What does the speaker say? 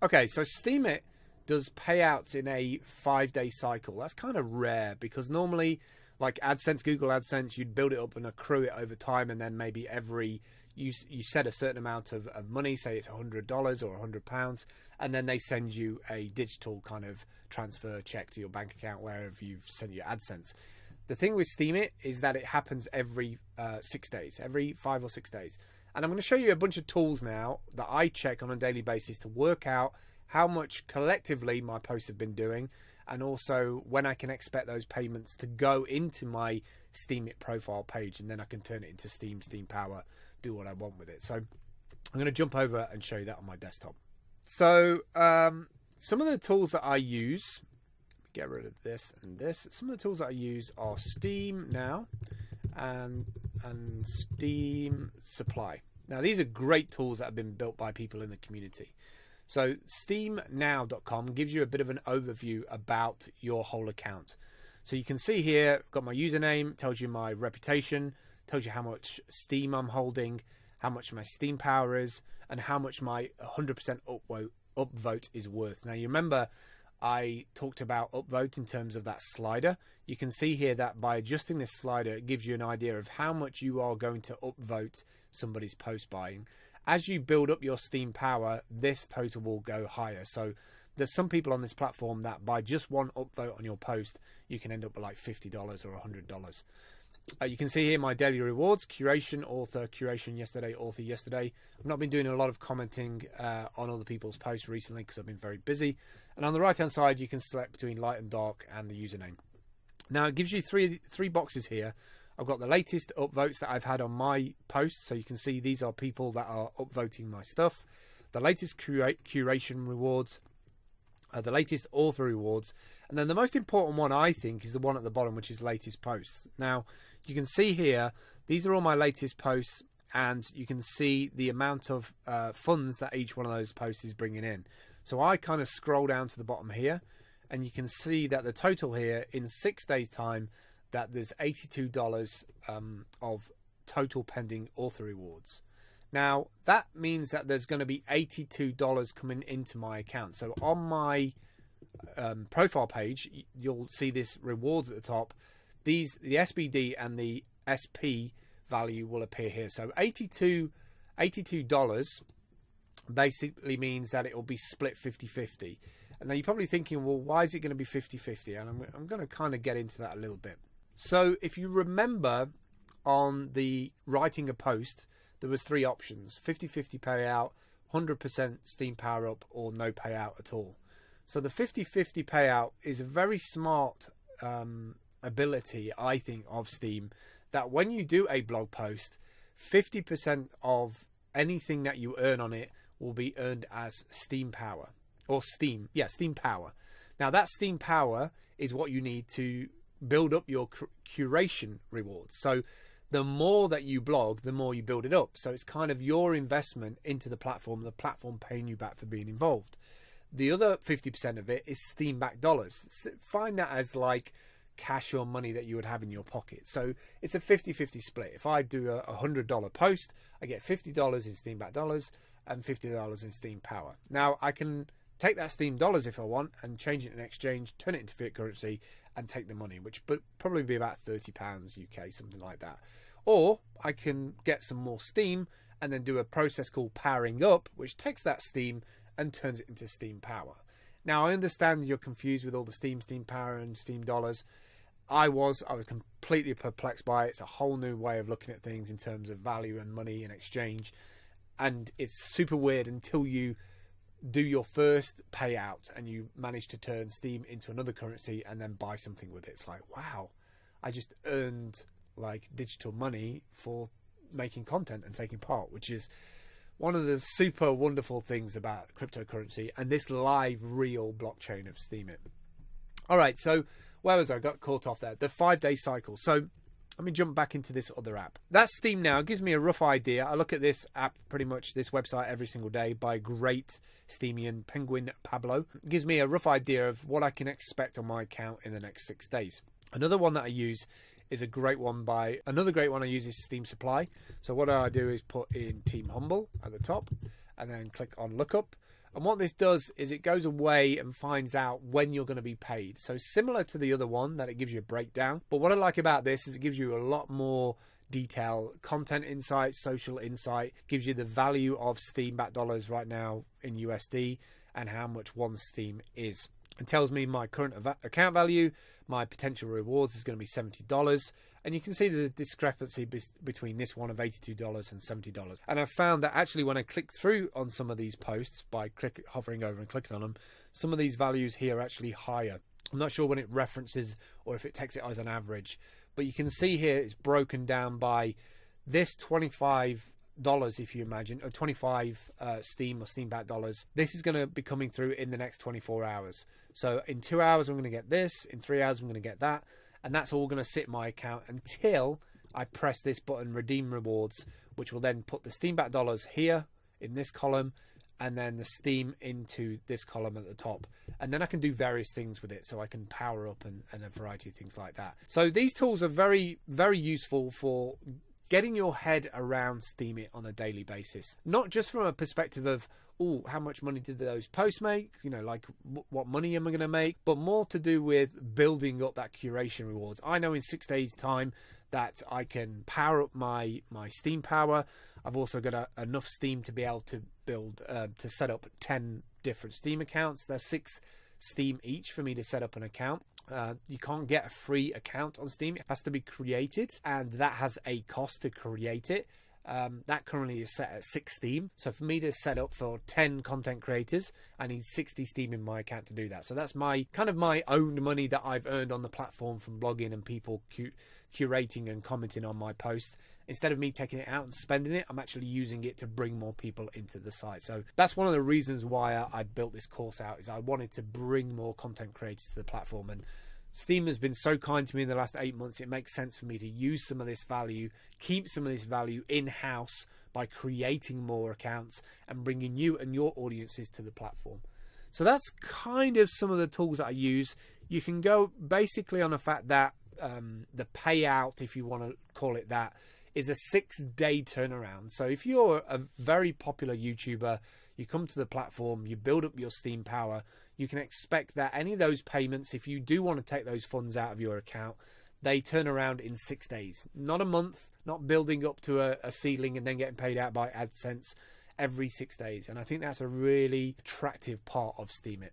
Okay, so Steemit does payouts in a 5-day cycle. That's kind of rare because normally, like AdSense, Google AdSense, you'd build it up and accrue it over time, and then maybe you set a certain amount of money, say it's $100 or £100, and then they send you a digital kind of transfer check to your bank account wherever you've sent your AdSense. The thing with Steemit is that it happens every 6 days, every 5 or 6 days. And I'm going to show you a bunch of tools now that I check on a daily basis to work out how much collectively my posts have been doing, and also when I can expect those payments to go into my Steemit profile page, and then I can turn it into Steam Power, do what I want with it. So I'm going to jump over and show you that on my desktop. So some of the tools that I use, get rid of this and this. Some of the tools that I use are Steam Now and Steam Supply. Now these are great tools that have been built by people in the community. So steamnow.com gives you a bit of an overview about your whole account. So you can see here, I've got my username, tells you my reputation, tells you how much Steam I'm holding, how much my Steam Power is, and how much my 100% upvote is worth. Now you remember I talked about upvote in terms of that slider. You can see here that by adjusting this slider, it gives you an idea of how much you are going to upvote somebody's post buying. As you build up your Steam Power, this total will go higher. So there's some people on this platform that by just one upvote on your post, you can end up with like $50 or $100. You can see here my daily rewards: curation, author, curation yesterday, author yesterday. I've not been doing a lot of commenting on other people's posts recently because I've been very busy. And on the right hand side, you can select between light and dark and the username. Now it gives you three boxes here. I've got the latest upvotes that I've had on my posts, so you can see these are people that are upvoting my stuff. The latest curation rewards, the latest author rewards, and then the most important one I think is the one at the bottom, which is latest posts. Now you can see here these are all my latest posts, and you can see the amount of funds that each one of those posts is bringing in. So I kind of scroll down to the bottom here, and you can see that the total here in 6 days time, that there's $82 of total pending author rewards. Now that means that there's going to be $82 coming into my account. So on my profile page, you'll see this rewards at the top. The SBD and the SP value will appear here. So $82 basically means that it will be split 50-50. And now you're probably thinking, well, why is it going to be 50-50? And I'm going to kind of get into that a little bit. So if you remember on the writing a post, there was 3 options: 50-50 payout, 100% Steam Power Up, or no payout at all. So the 50-50 payout is a very smart ability, I think, of Steam, that when you do a blog post, 50% of anything that you earn on it will be earned as Steam Power. Or Steam Power. Now that Steam Power is what you need to build up your curation rewards. So the more that you blog, the more you build it up. So it's kind of your investment into the platform paying you back for being involved. The other 50% of it is Steam back dollars. Find that as like cash or money that you would have in your pocket. So it's a 50-50 split. If I do a $100 post, I get $50 in Steam back dollars and $50 in Steam Power. Now I can take that Steam dollars if I want and change it in exchange, turn it into fiat currency and take the money, which would probably be about £30 UK, something like that. Or I can get some more Steam and then do a process called powering up, which takes that Steam and turns it into Steam Power. Now I understand you're confused with all the Steam Power and Steam dollars. I was completely perplexed by it. It's a whole new way of looking at things in terms of value and money in exchange. And it's super weird until you do your first payout and you manage to turn Steam into another currency and then buy something with it. It's like, wow, I just earned like digital money for making content and taking part, which is one of the super wonderful things about cryptocurrency and this live real blockchain of Steemit. All right, so where was I? Got caught off there. The 5-day cycle. So let me jump back into this other app. That's Steam Now. It gives me a rough idea. I look at this app, pretty much this website, every single day by great Steemian Penguin Pablo. It gives me a rough idea of what I can expect on my account in the next 6 days. Another one that I use is another great one I use is Steam Supply. So what I do is put in Team Humble at the top, and then click on lookup. And what this does is it goes away and finds out when you're going to be paid. So similar to the other one that it gives you a breakdown. But what I like about this is it gives you a lot more detail, content insight, social insight, gives you the value of Steam back dollars right now in USD and how much one Steam is. It tells me my current account value, my potential rewards is going to be $70. And you can see the discrepancy between this one of $82 and $70. And I found that actually when I click through on some of these posts by hovering over and clicking on them, some of these values here are actually higher. I'm not sure when it references or if it takes it as an average, but you can see here it's broken down by this $25 if you imagine, or 25 Steam or Steam back dollars. This is going to be coming through in the next 24 hours. So in 2 hours I'm going to get this, in 3 hours I'm going to get that, and that's all going to sit in my account until I press this button, redeem rewards, which will then put the Steam back dollars here in this column and then the Steam into this column at the top. And then I can do various things with it. So I can power up and a variety of things like that. So these tools are very, very useful for getting your head around Steemit on a daily basis. Not just from a perspective of, oh, how much money did those posts make? You know, like what money am I going to make? But more to do with building up that curation rewards. I know in 6 days time that I can power up my Steam power. I've also got enough Steam to be able to build, to set up 10 different Steam accounts. There's 6 Steam each for me to set up an account. You can't get a free account on Steam. It has to be created, and that has a cost to create it. That currently is set at 6 Steam. So for me to set up for 10 content creators, I need 60 Steam in my account to do that. So that's my own money that I've earned on the platform from blogging and people curating and commenting on my posts. Instead of me taking it out and spending it, I'm actually using it to bring more people into the site. So that's one of the reasons why I built this course out, is I wanted to bring more content creators to the platform. And Steam has been so kind to me in the last 8 months, it makes sense for me to use some of this value, keep some of this value in-house by creating more accounts and bringing you and your audiences to the platform. So that's kind of some of the tools that I use. You can go basically on the fact that the payout, if you want to call it that, is a 6-day turnaround. So if you're a very popular YouTuber, you come to the platform, you build up your Steam power, you can expect that any of those payments, if you do want to take those funds out of your account, they turn around in 6 days. Not a month, not building up to a ceiling and then getting paid out by AdSense every 6 days. And I think that's a really attractive part of Steemit.